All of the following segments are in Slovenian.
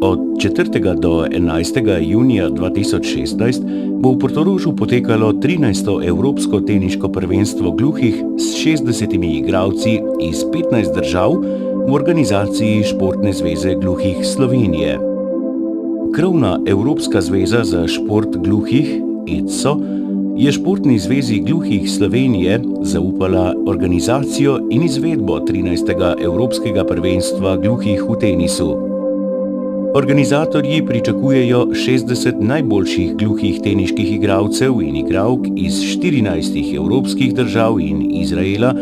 Od 4. do 11. junija 2016 bo v Portorožu potekalo 13. Evropsko teniško prvenstvo gluhih s 60 igralci iz 15 držav v organizaciji Športne zveze gluhih Slovenije. Krovna Evropska zveza za šport gluhih, EDSO, je Športni zvezi gluhih Slovenije zaupala organizacijo in izvedbo 13. Evropskega prvenstva gluhih v tenisu. Organizatorji pričakujejo 60 najboljših gluhih teniških igralcev in igralk iz 14 evropskih držav in Izraela,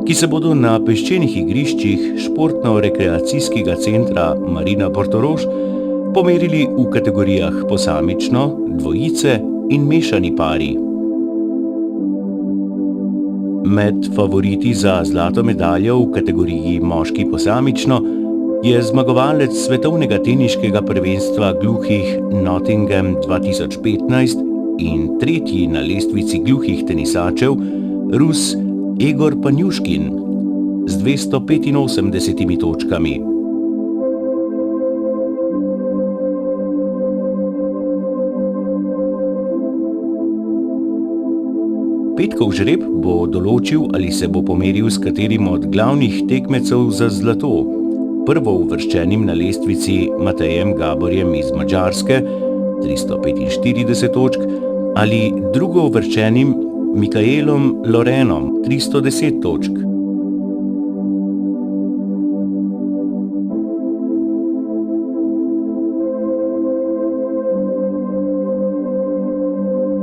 ki se bodo na peščenih igriščih Športno-rekreacijskega centra Marina Portorož pomerili v kategorijah posamično, dvojice in mešani pari. Med favoriti za zlato medaljo v kategoriji moški posamično je zmagovalec svetovnega teniškega prvenstva gluhih Nottingham 2015 in tretji na lestvici gluhih tenisačev Rus Egor Panjuškin z 285 točkami. Petkov žreb bo določil, ali se bo pomeril s katerim od glavnih tekmecev za zlato. Prvouvrščenim na lestvici Matejem Gaborjem iz Madžarske 345 točk ali drugouvrščenim Mikaelom Lorenom 310 točk.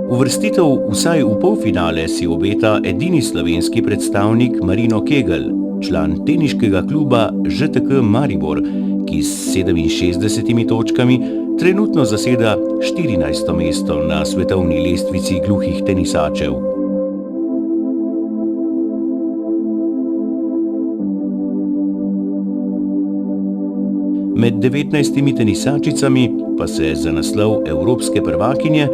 Uvrstitev vsaj v polfinale si obeta edini slovenski predstavnik Marino Kegl, član teniškega kluba ŽTK Maribor, ki s 67 točkami trenutno zaseda 14. mesto na svetovni lestvici gluhih tenisačev. Med 19 tenisačicami pa se za naslov evropske prvakinje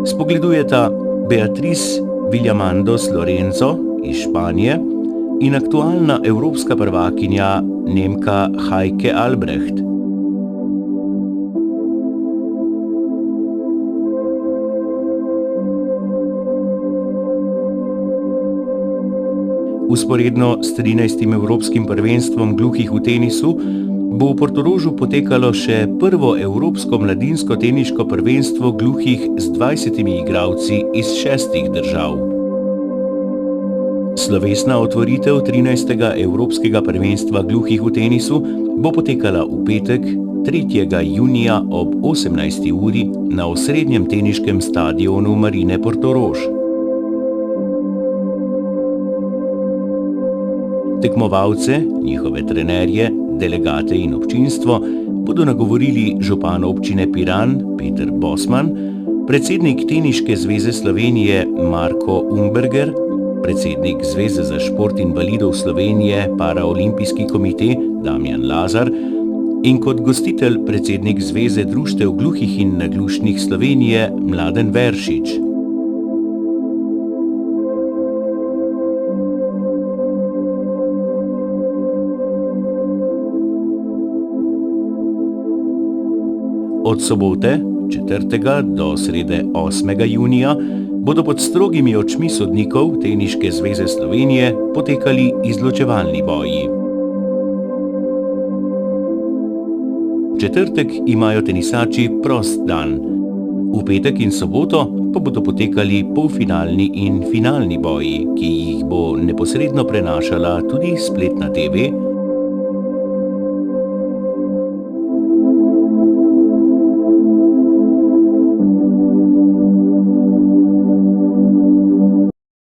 spogledujeta Beatriz Villamandos Lorenzo iz Španije in aktualna evropska prvakinja Nemka Heike Albrecht. Vzporedno s 13. evropskim prvenstvom gluhih v tenisu bo v Portorožu potekalo še prvo evropsko mladinsko teniško prvenstvo gluhih z 20 igralci iz 6 držav. Slovesna otvoritev 13. Evropskega prvenstva gluhih v tenisu bo potekala v petek, 3. junija ob 18. uri na osrednjem teniškem stadionu Marine Portorož. Tekmovalce, njihove trenerje, delegate in občinstvo bodo nagovorili župan občine Piran Peter Bosman, predsednik Teniške zveze Slovenije Marko Umberger, predsednik Zveze za šport invalidov Slovenije Paraolimpijski komite Damjan Lazar in kot gostitelj predsednik Zveze društev gluhih in naglušnih Slovenije Mladen Veršič. Od sobote, 4. do srede 8. junija bodo pod strogimi očmi sodnikov Teniške zveze Slovenije potekali izločevalni boji. V četrtek imajo tenisači prost dan. V petek in soboto pa bodo potekali polfinalni in finalni boji, ki jih bo neposredno prenašala tudi spletna TV